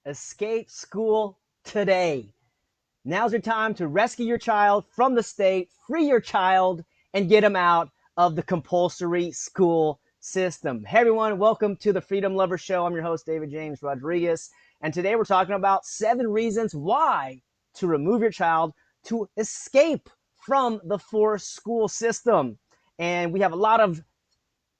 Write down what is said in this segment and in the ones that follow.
Escape school today. Now's your time to rescue your child from the state, free your child, and get them out of the compulsory school system. Hey everyone, welcome to the Freedom Lover Show. I'm your host, David James Rodriguez. And today we're talking about 7 reasons why to remove your child to escape from the forced school system. And we have a lot of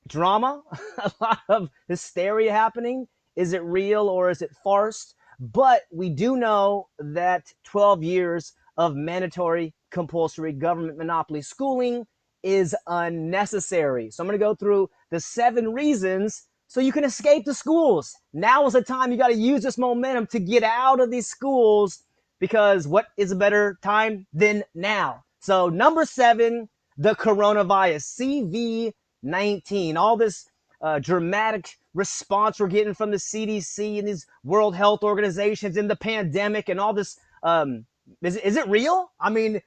drama, a lot of hysteria happening. Is it real or is it farce? But we do know that 12 years of mandatory compulsory government monopoly schooling is unnecessary. So I'm going to go through the 7 reasons so you can escape the schools. Now is the time you got to use this momentum to get out of these schools, because what is a better time than now? So number 7, the coronavirus, CV-19, all this dramatic response we're getting from the CDC and these World Health Organizations in the pandemic and all this. Is it real? I mean,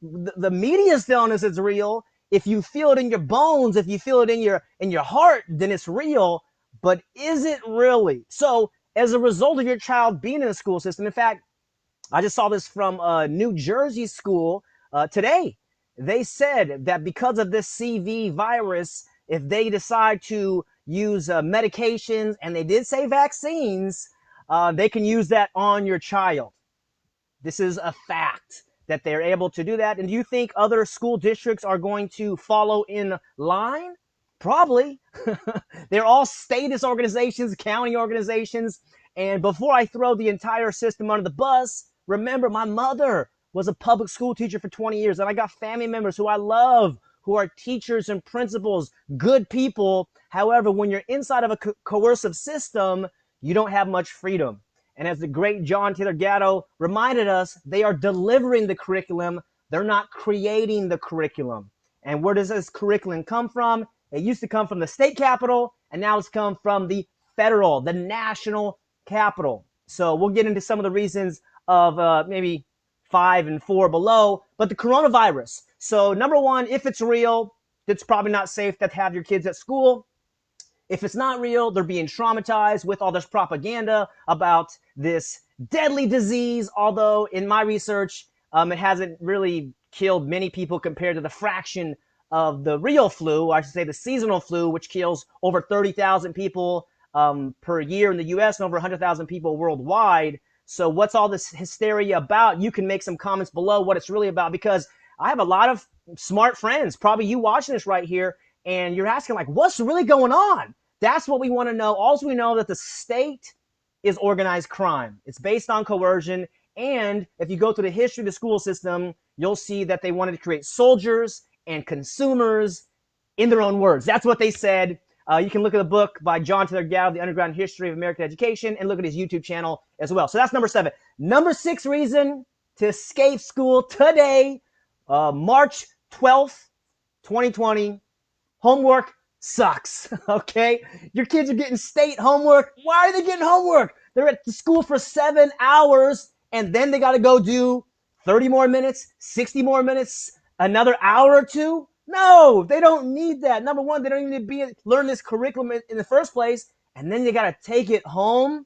the media is telling us it's real. If you feel it in your bones, if you feel it in your heart, then it's real. But is it really? So as a result of your child being in a school system, in fact, I just saw this from a New Jersey school today. They said that because of this CV virus, if they decide to use medications, and they did say vaccines, they can use that on your child. This is a fact that they're able to do that. And do you think other school districts are going to follow in line? Probably. They're all status organizations, county organizations. And before I throw the entire system under the bus, remember, my mother was a public school teacher for 20 years, and I got family members who I love, who are teachers and principals, good people. However, when you're inside of a coercive system, you don't have much freedom. And as the great John Taylor Gatto reminded us, they are delivering the curriculum. They're not creating the curriculum. And where does this curriculum come from? It used to come from the state capital, and now it's come from the federal, the national capital. So we'll get into some of the reasons of maybe 5 and 4 below. But the coronavirus. So number 1, if it's real, it's probably not safe to have your kids at school. If it's not real, they're being traumatized with all this propaganda about this deadly disease. Although in my research, it hasn't really killed many people compared to the fraction of the real flu, or I should say the seasonal flu, which kills over 30,000 people per year in the US and over 100,000 people worldwide. So what's all this hysteria about? You can make some comments below what it's really about, because I have a lot of smart friends, probably you watching this right here, and you're asking, like, what's really going on? That's what we want to know. Also, we know that the state is organized crime. It's based on coercion. And if you go through the history of the school system, you'll see that they wanted to create soldiers and consumers in their own words. That's what they said. You can look at the book by John Taylor Gatto, The Underground History of American Education, and look at his YouTube channel as well. So that's number 7. Number 6 reason to escape school today, March 12th, 2020, homework sucks, okay? Your kids are getting state homework. Why are they getting homework? They're at the school for 7 hours, and then they got to go do 30 more minutes, 60 more minutes, another hour or two. No, they don't need that. Number 1, they don't even need to learn this curriculum in the first place, and then you got to take it home.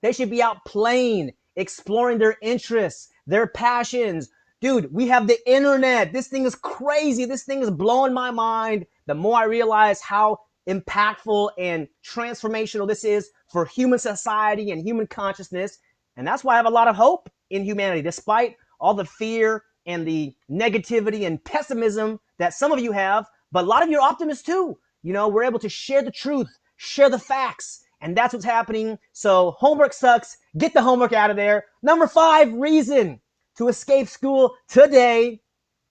They should be out playing, exploring their interests, their passions. Dude, we have the internet. This thing is crazy. This thing is blowing my mind. The more I realize how impactful and transformational this is for human society and human consciousness. And that's why I have a lot of hope in humanity, despite all the fear and the negativity and pessimism that some of you have. But a lot of you are optimists too. You know, we're able to share the truth, share the facts. And that's what's happening. So homework sucks. Get the homework out of there. Number 5 reason to escape school today.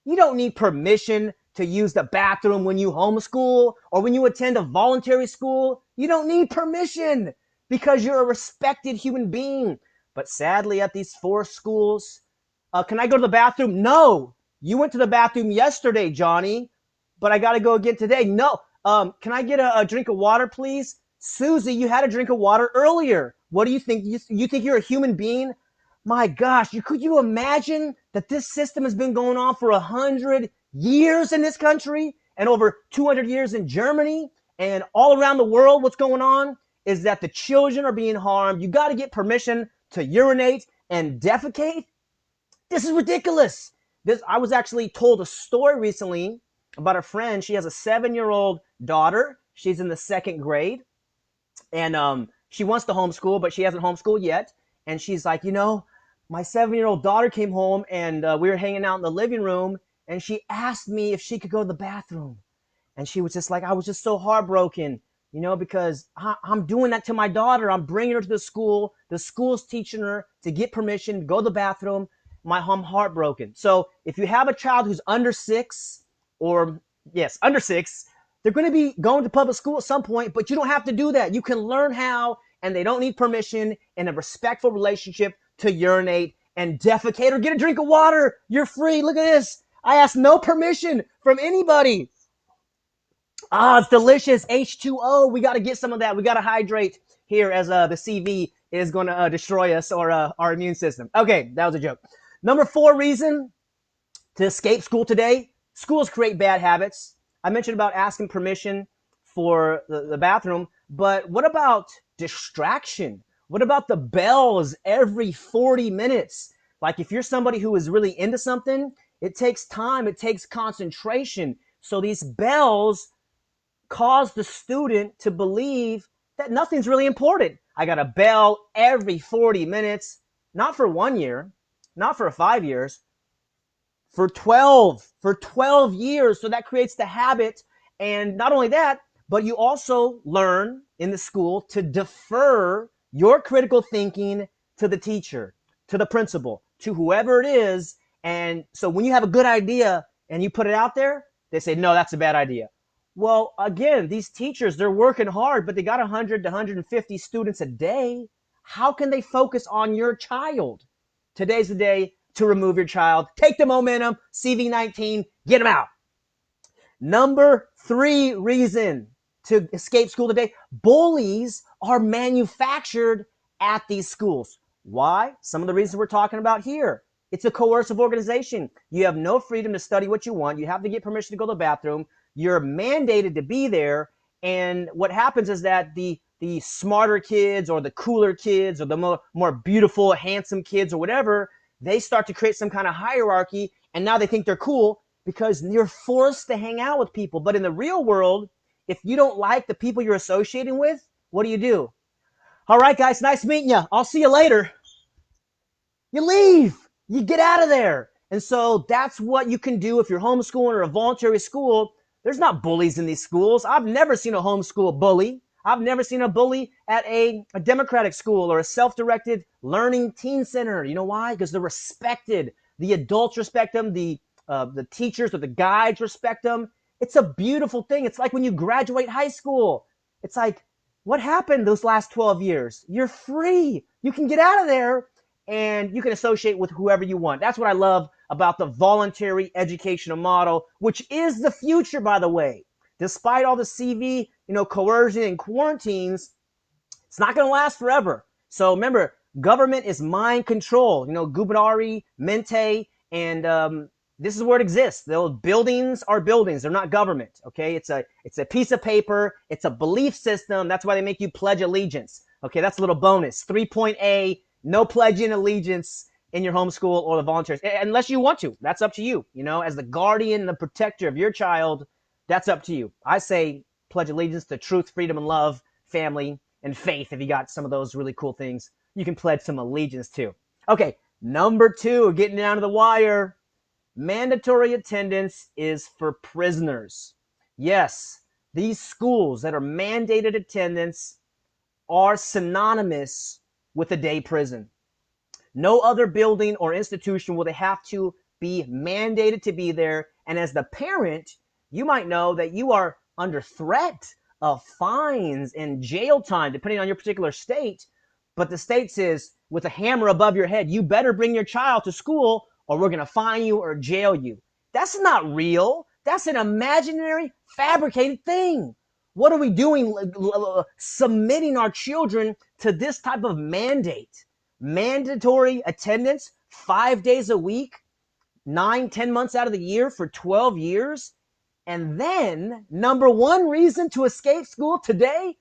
You don't need permission to use the bathroom when you homeschool or when you attend a voluntary school. You don't need permission because you're a respected human being. But sadly, at these forced schools, can I go to the bathroom? No. You went to the bathroom yesterday, Johnny, but I got to go again today. No. Can I get a drink of water, please? Susie, you had a drink of water earlier. What do you think? You think you're a human being? My gosh, could you imagine that this system has been going on for 100 years in this country and over 200 years in Germany and all around the world? What's going on? is that the children are being harmed. You got to get permission to urinate and defecate. This is ridiculous. I was actually told a story recently about a friend. She has a 7-year-old daughter. She's in the 2nd grade, and she wants to homeschool, but she hasn't homeschooled yet. And she's like, my 7-year-old daughter came home, and we were hanging out in the living room, and she asked me if she could go to the bathroom. And she was just like, I was just so heartbroken, because I'm doing that to my daughter. I'm bringing her to the school. The school's teaching her to get permission to go to the bathroom. I'm heartbroken. So if you have a child who's under 6, under 6, they're going to be going to public school at some point, but you don't have to do that. You can learn how, and they don't need permission in a respectful relationship to urinate and defecate or get a drink of water. You're free. Look at this. I asked no permission from anybody. It's delicious. H2O. We got to get some of that. We got to hydrate here as the CV is going to destroy us or our immune system. Okay, that was a joke. Number 4 reason to escape school today. Schools create bad habits. I mentioned about asking permission for the bathroom, but what about distraction? What about the bells every 40 minutes? Like if you're somebody who is really into something, it takes time, it takes concentration. So these bells cause the student to believe that nothing's really important. I got a bell every 40 minutes, not for 1 year, not for 5 years, for 12 years. So that creates the habit. And not only that, but you also learn in the school to defer your critical thinking to the teacher, to the principal, to whoever it is. And so when you have a good idea and you put it out there, they say, no, that's a bad idea. Well, again, these teachers, they're working hard, but they got 100 to 150 students a day. How can they focus on your child? Today's the day to remove your child. Take the momentum, CV19, get them out. Number 3 reason to escape school today, bullies are manufactured at these schools. Why? Some of the reasons we're talking about here. It's a coercive organization. You have no freedom to study what you want. You have to get permission to go to the bathroom. You're mandated to be there. And what happens is that the smarter kids or the cooler kids or the more beautiful, handsome kids or whatever, they start to create some kind of hierarchy. And now they think they're cool because you're forced to hang out with people. But in the real world, if you don't like the people you're associating with, what do? All right, guys, nice meeting you. I'll see you later. You leave. You get out of there. And so that's what you can do if you're homeschooling or a voluntary school. There's not bullies in these schools. I've never seen a homeschool bully. I've never seen a bully at a democratic school or a self-directed learning teen center. You know why? Because they're respected. The adults respect them. The teachers or the guides respect them. It's a beautiful thing. It's like when you graduate high school. It's like, what happened those last 12 years? You're free. You can get out of there and you can associate with whoever you want. That's what I love about the voluntary educational model, which is the future, by the way. Despite all the CV, coercion and quarantines, it's not going to last forever. So remember, government is mind control. Gubernari, mente, and this is where it exists. Those buildings are buildings. They're not government. Okay, it's a piece of paper. It's a belief system. That's why they make you pledge allegiance. Okay, that's a little bonus. 3.A. No pledging allegiance in your homeschool or the volunteers, unless you want to. That's up to you. As the guardian, the protector of your child, that's up to you. I say pledge allegiance to truth, freedom, and love, family, and faith. If you got some of those really cool things, you can pledge some allegiance too. Okay, number 2, getting down to the wire. Mandatory attendance is for prisoners. Yes, these schools that are mandated attendance are synonymous with a day prison. No other building or institution will they have to be mandated to be there. And as the parent, you might know that you are under threat of fines and jail time, depending on your particular state. But the state says, with a hammer above your head, you better bring your child to school or we're going to fine you or jail you. That's not real. That's an imaginary, fabricated thing. What are we doing? Submitting our children to this type of mandate. Mandatory attendance 5 days a week, 9-10 months out of the year for 12 years. And then number 1 reason to escape school today,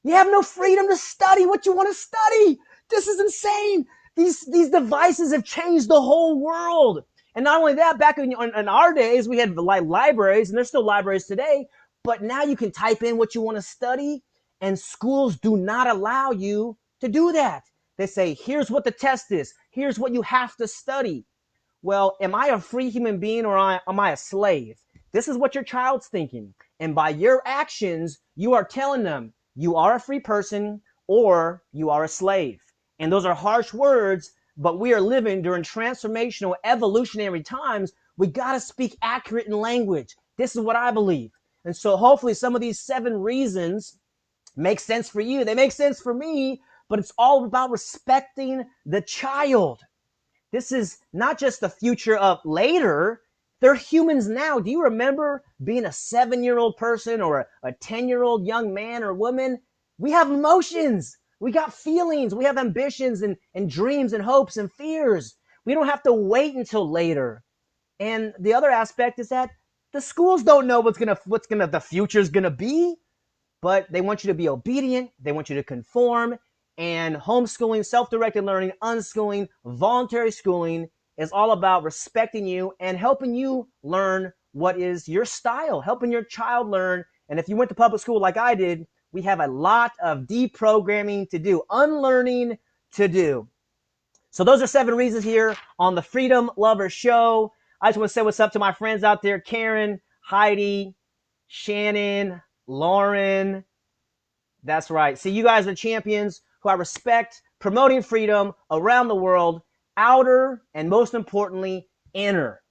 You have no freedom to study what you want to study. This is insane. These devices have changed the whole world. And not only that, back in our days, we had like libraries, and there's still libraries today, but now you can type in what you want to study, and schools do not allow you to do that. They say, here's what the test is. Here's what you have to study. Well, am I a free human being or am I a slave? This is what your child's thinking. And by your actions, you are telling them you are a free person or you are a slave. And those are harsh words, but we are living during transformational, evolutionary times. We got to speak accurate in language. This is what I believe. And so hopefully some of these 7 reasons make sense for you. They make sense for me, but it's all about respecting the child. This is not just the future of later. They're humans now. Do you remember being a 7-year-old person or a 10-year-old young man or woman? We have emotions. We got feelings. We have ambitions and dreams and hopes and fears. We don't have to wait until later. And the other aspect is that the schools don't know what's the future's gonna be, but they want you to be obedient. They want you to conform. And homeschooling, self-directed learning, unschooling, voluntary schooling is all about respecting you and helping you learn what is your style, helping your child learn. And if you went to public school like I did, we have a lot of deprogramming to do, unlearning to do. So those are 7 reasons here on the Freedom Lover Show. I just want to say what's up to my friends out there, Karen, Heidi, Shannon, Lauren. That's right. See, you guys are champions who I respect, promoting freedom around the world, outer and most importantly, inner.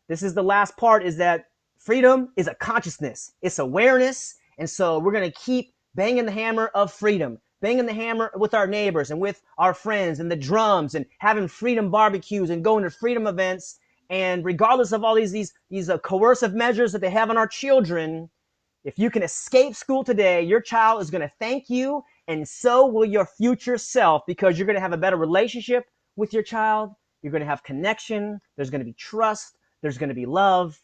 This is the last part, is that freedom is a consciousness. It's awareness. And so we're going to keep banging the hammer of freedom, banging the hammer with our neighbors and with our friends and the drums and having freedom barbecues and going to freedom events. And regardless of all these coercive measures that they have on our children, if you can escape school today, your child is going to thank you, and so will your future self, because you're going to have a better relationship with your child. You're going to have connection. There's going to be trust. There's going to be love.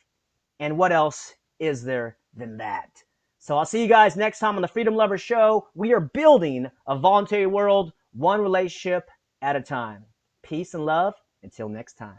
And what else is there than that? So I'll see you guys next time on the Freedom Lover Show. We are building a voluntary world, one relationship at a time. Peace and love. Until next time.